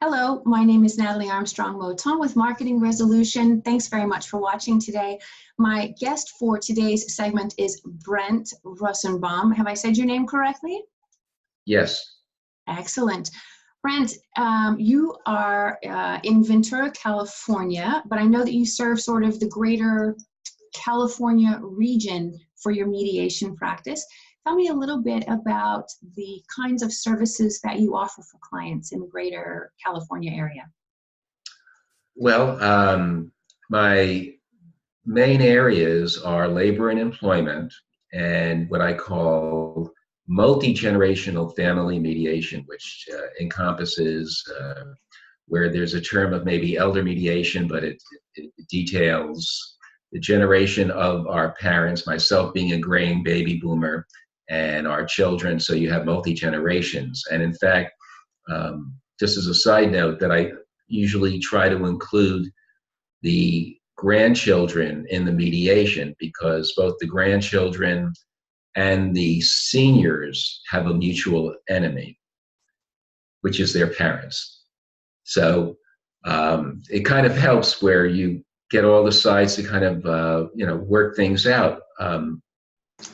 Hello, my name is Natalie Armstrong-Motin with Marketing Resolution. Thanks very much for watching today. My guest for today's segment is Brent Rosenbaum. Have I said your name correctly? Yes. Excellent. Brent, you are in Ventura, California, but I know that you serve sort of the greater California region for your mediation practice. Tell me a little bit about the kinds of services that you offer for clients in the greater California area. Well, my main areas are labor and employment and what I call multi-generational family mediation, which encompasses where there's a term of maybe elder mediation, but it details the generation of our parents, myself being a graying baby boomer, and our children, so you have multi-generations. And in fact, just as a side note, that I usually try to include the grandchildren in the mediation because both the grandchildren and the seniors have a mutual enemy, which is their parents. So it kind of helps where you get all the sides to kind of, work things out.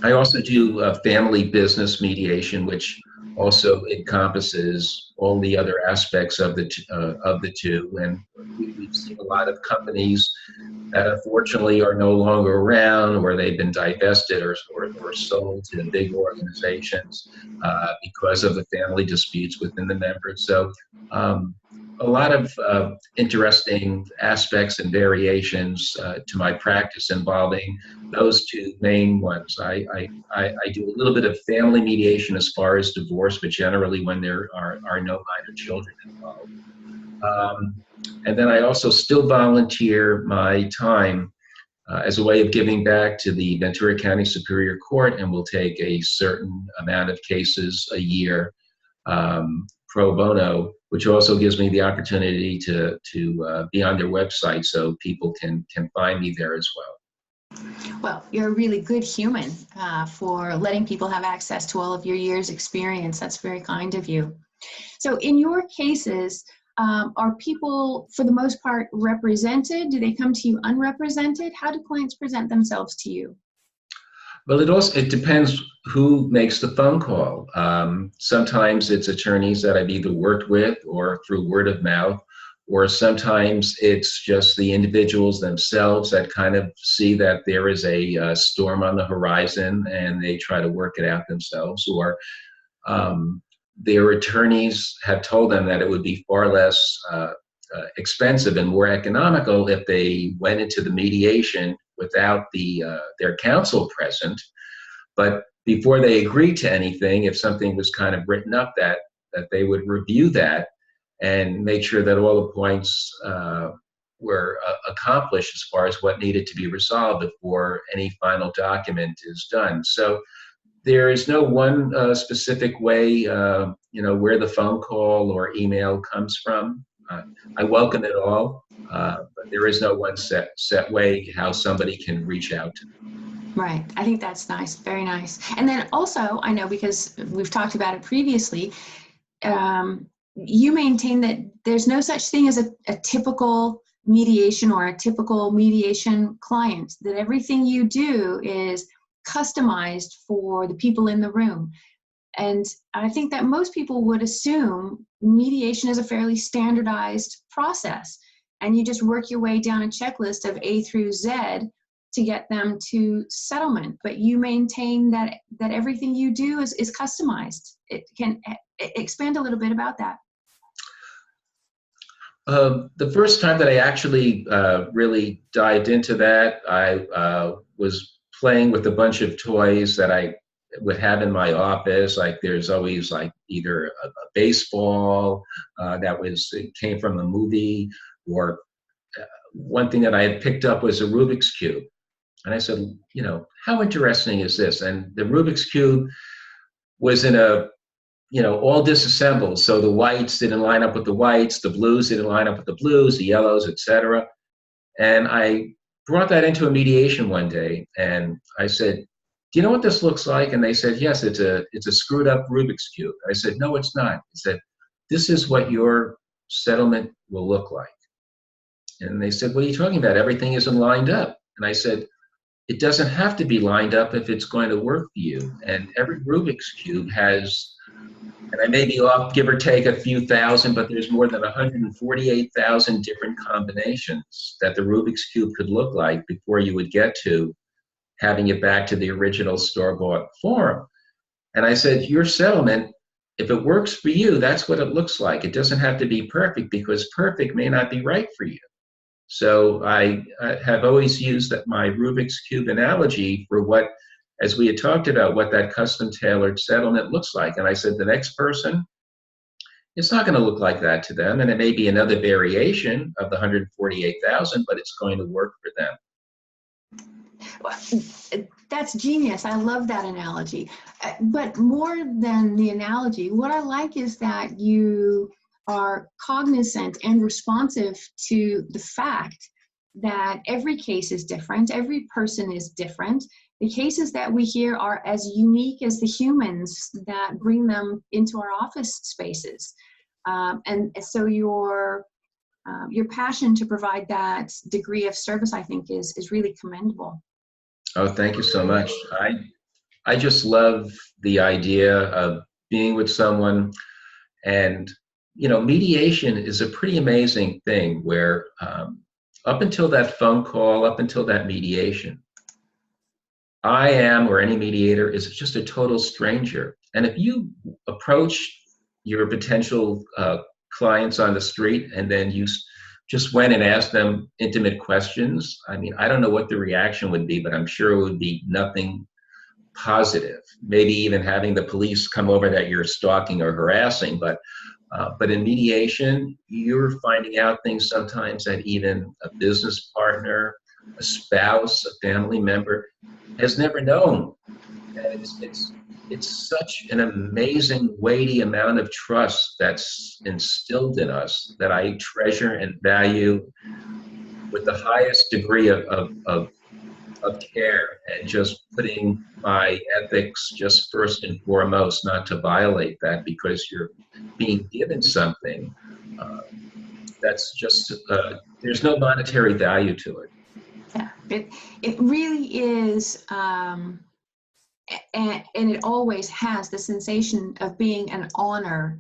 I also do family business mediation, which also encompasses all the other aspects of the two. And we've seen a lot of companies that unfortunately are no longer around, or they've been divested or sold to big organizations because of the family disputes within the members. So a lot of interesting aspects and variations to my practice involving those two main ones. I do a little bit of family mediation as far as divorce, but generally when there are no minor children involved. And then I also still volunteer my time as a way of giving back to the Ventura County Superior Court, and we'll take a certain amount of cases a year pro bono, which also gives me the opportunity to be on their website so people can find me there as well. Well, you're a really good human for letting people have access to all of your years' experience. That's very kind of you. So in your cases, are people, for the most part, represented? Do they come to you unrepresented? How do clients present themselves to you? Well, it depends who makes the phone call. Sometimes it's attorneys that I've either worked with or through word of mouth, or sometimes it's just the individuals themselves that kind of see that there is a storm on the horizon and they try to work it out themselves, or their attorneys have told them that it would be far less expensive and more economical if they went into the mediation without their counsel present. But before they agreed to anything, if something was kind of written up, that they would review that and make sure that all the points were accomplished as far as what needed to be resolved before any final document is done. So there is no one specific way, where the phone call or email comes from. I welcome it all, but there is no one set way how somebody can reach out to me. Right. I think that's nice. Very nice. And then also, I know because we've talked about it previously, you maintain that there's no such thing as a typical mediation or a typical mediation client, that everything you do is customized for the people in the room. And I think that most people would assume mediation is a fairly standardized process, and you just work your way down a checklist of A through Z to get them to settlement. But you maintain that everything you do is customized. It can expand a little bit about that. The first time that I actually really dived into that, I was playing with a bunch of toys that I would have in my office. Like there's always like either a baseball it came from a movie, or one thing that I had picked up was a Rubiks Cube. And I said, how interesting is this? And the Rubiks Cube was in all disassembled. So the whites didn't line up with the whites, the blues didn't line up with the blues, the yellows, etc. And I brought that into a mediation one day, and I said, do you know what this looks like? And they said, yes, it's a screwed up Rubik's Cube. I said, no, it's not. I said, this is what your settlement will look like? And they said, what are you talking about? Everything isn't lined up. And I said, it doesn't have to be lined up if it's going to work for you. And every Rubik's Cube has, and I may be off, give or take a few thousand, but there's more than 148,000 different combinations that the Rubik's Cube could look like before you would get to having it back to the original store-bought form. And I said, your settlement, if it works for you, that's what it looks like. It doesn't have to be perfect, because perfect may not be right for you. So I have always used my Rubik's Cube analogy for what, as we had talked about, what that custom tailored settlement looks like. And I said, the next person, it's not going to look like that to them. And it may be another variation of the 148,000, but it's going to work for them. Well, that's genius. I love that analogy. But more than the analogy, what I like is that you are cognizant and responsive to the fact that every case is different, every person is different. The cases that we hear are as unique as the humans that bring them into our office spaces. And so your passion to provide that degree of service, I think, is really commendable. Oh, thank you so much. I just love the idea of being with someone. And mediation is a pretty amazing thing where up until that phone call, up until that mediation, I am, or any mediator, is just a total stranger. And if you approach your potential clients on the street and then you just went and asked them intimate questions, I mean, I don't know what the reaction would be, but I'm sure it would be nothing positive. Maybe even having the police come over that you're stalking or harassing, but in mediation, you're finding out things sometimes that even a business partner, a spouse, a family member has never known. And it's such an amazing, weighty amount of trust that's instilled in us that I treasure and value with the highest degree of care, and just putting my ethics just first and foremost, not to violate that, because you're being given something that's just, there's no monetary value to it. Yeah, it really is, and it always has the sensation of being an honor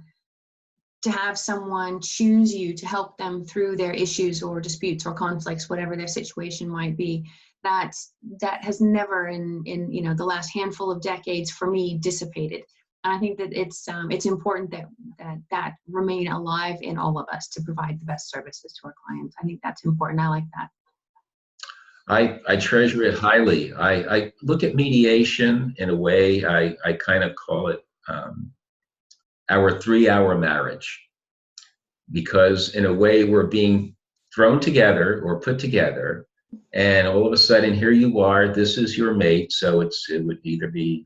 to have someone choose you to help them through their issues or disputes or conflicts, whatever their situation might be. That has never in the last handful of decades for me dissipated. And I think that it's important that remain alive in all of us to provide the best services to our clients. I think that's important. I like that. I treasure it highly. I look at mediation in a way, I kind of call it our 3-hour marriage, because in a way we're being thrown together or put together, and all of a sudden here you are, this is your mate, so it would either be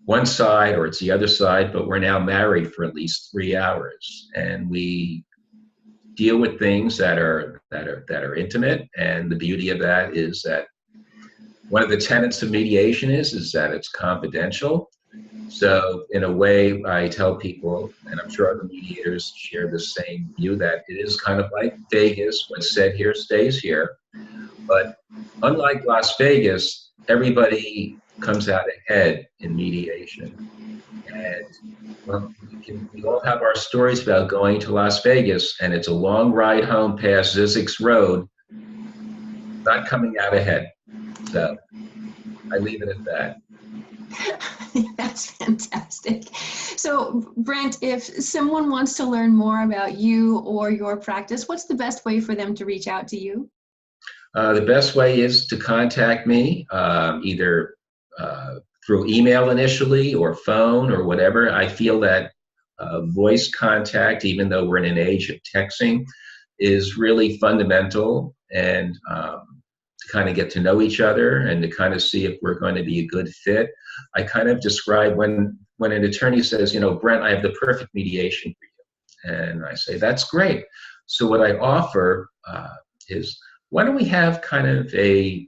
one side or it's the other side, but we're now married for at least 3 hours, and we deal with things that are intimate. And the beauty of that is that one of the tenets of mediation is that it's confidential. So in a way, I tell people, and I'm sure other mediators share the same view, that it is kind of like Vegas. What's said here stays here. But unlike Las Vegas, everybody comes out ahead in mediation. And well, we all have our stories about going to Las Vegas, and it's a long ride home past Zizek's Road, not coming out ahead. So I leave it at that. That's fantastic. So, Brent, if someone wants to learn more about you or your practice, what's the best way for them to reach out to you? The best way is to contact me, either through email initially or phone or whatever. I feel that voice contact, even though we're in an age of texting, is really fundamental, and to kind of get to know each other and to kind of see if we're going to be a good fit. I kind of describe when an attorney says, Brent, I have the perfect mediation for you. And I say, that's great. So what I offer is, why don't we have kind of a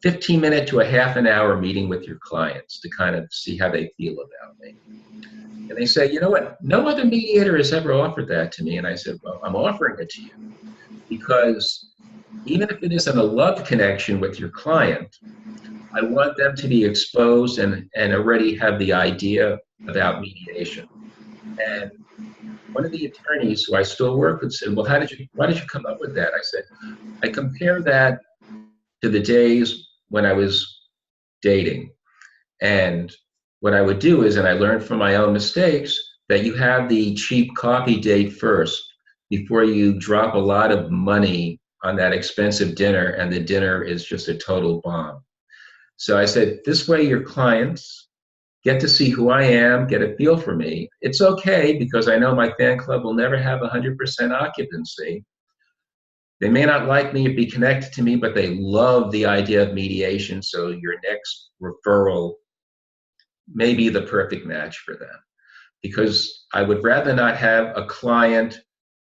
15-minute to a half an hour meeting with your clients to kind of see how they feel about me. And they say, you know what, no other mediator has ever offered that to me. And I said, well, I'm offering it to you because even if it isn't a love connection with your client, I want them to be exposed and already have the idea about mediation. And one of the attorneys who I still work with said, well, why did you come up with that? I said, I compare that to the days when I was dating. And what I would do is, and I learned from my own mistakes, that you have the cheap coffee date first before you drop a lot of money on that expensive dinner and the dinner is just a total bomb. So I said, this way your clients get to see who I am, get a feel for me. It's okay because I know my fan club will never have 100% occupancy. They may not like me or be connected to me, but they love the idea of mediation. So your next referral may be the perfect match for them. Because I would rather not have a client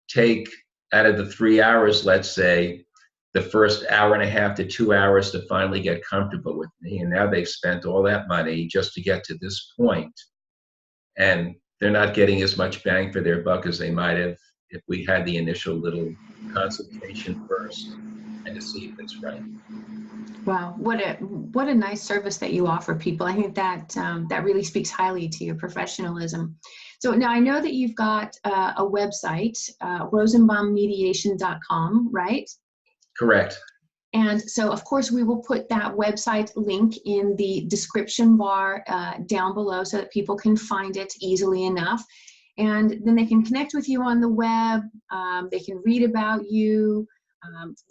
take out of the 3 hours, let's say, the first hour and a half to 2 hours to finally get comfortable with me. And now they've spent all that money just to get to this point. And they're not getting as much bang for their buck as they might have if we had the initial little consultation first and to see if it's right. Wow, what a nice service that you offer people. I think that that really speaks highly to your professionalism. So now I know that you've got a website, rosenbaummediation.com, right? Correct. And so, of course, we will put that website link in the description bar down below so that people can find it easily enough. And then they can connect with you on the web. They can read about you.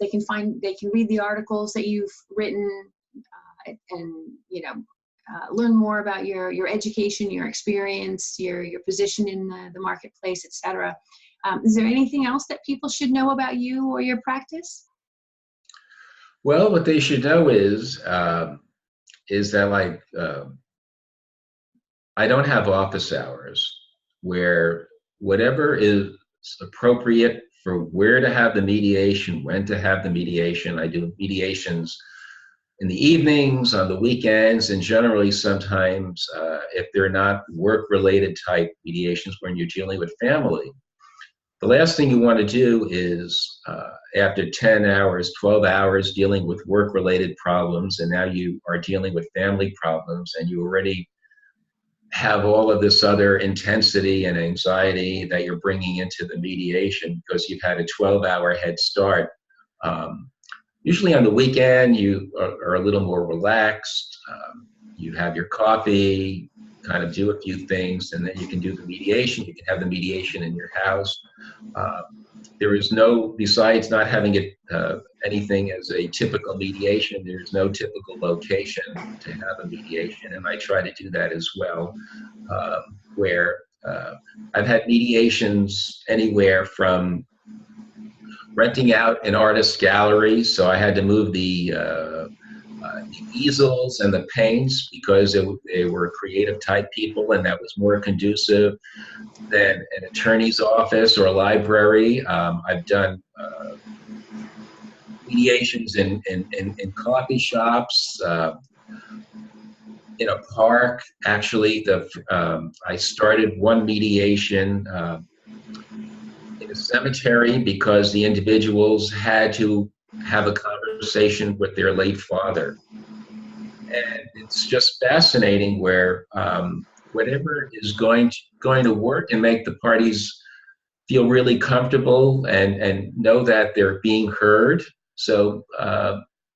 They can read the articles that you've written, and learn more about your education, your experience, your position in the marketplace, etc. Is there anything else that people should know about you or your practice? Well, what they should know is that I don't have office hours, where whatever is appropriate for where to have the mediation, when to have the mediation. I do mediations in the evenings, on the weekends, and generally sometimes if they're not work-related type mediations when you're dealing with family. The last thing you want to do is after 10 hours, 12 hours dealing with work-related problems, and now you are dealing with family problems, and you already have all of this other intensity and anxiety that you're bringing into the mediation because you've had a 12-hour head start. Usually on the weekend, you are a little more relaxed. You have your coffee, kind of do a few things, and then you can do the mediation. You can have the mediation in your house. There is no, besides not having it anything as a typical mediation, there's no typical location to have a mediation, and I try to do that as well, where I've had mediations anywhere from renting out an artist's gallery, so I had to move the easels and the paints because they were creative type people, and that was more conducive than an attorney's office or a library. I've done mediations in coffee shops, in a park. Actually, I started one mediation in a cemetery because the individuals had to have a conversation with their late father. And it's just fascinating where whatever is going to work and make the parties feel really comfortable and know that they're being heard. So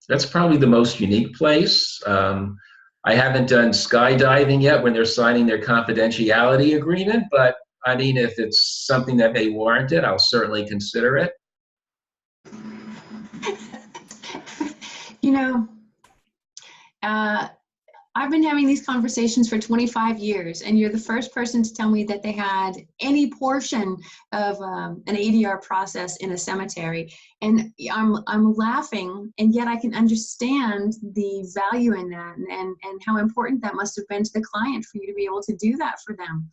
that's probably the most unique place. I haven't done skydiving yet when they're signing their confidentiality agreement, but I mean, if it's something that may warrant it, I'll certainly consider it. I've been having these conversations for 25 years, and you're the first person to tell me that they had any portion of an ADR process in a cemetery. And I'm laughing, and yet I can understand the value in that and how important that must have been to the client for you to be able to do that for them.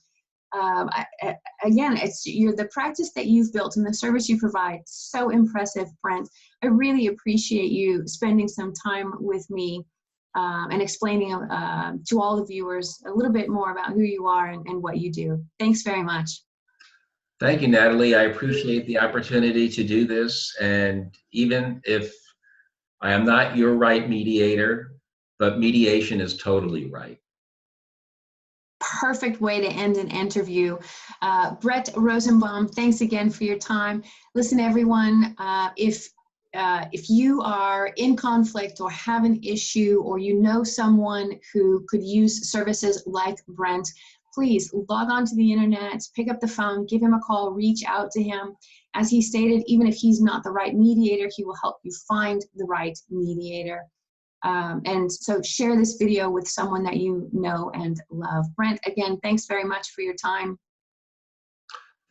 Again, it's the practice that you've built and the service you provide. So impressive, Brent. I really appreciate you spending some time with me and explaining to all the viewers a little bit more about who you are and what you do. Thanks very much. Thank you, Natalie. I appreciate the opportunity to do this. And even if I am not your right mediator, but mediation is totally right. Perfect way to end an interview. Brent Rosenbaum, thanks again for your time. Listen, everyone, if you are in conflict or have an issue, or you know someone who could use services like Brent, please log on to the internet, pick up the phone, give him a call, reach out to him. As he stated, even if he's not the right mediator, he will help you find the right mediator. And so share this video with someone that you know and love. Brent, again, thanks very much for your time.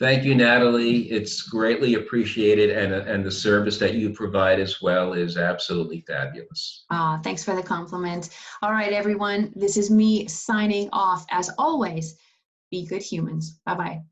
Thank you, Natalie. It's greatly appreciated, and the service that you provide as well is absolutely fabulous. Thanks for the compliment. All right, everyone, this is me signing off. As always, be good humans. Bye-bye.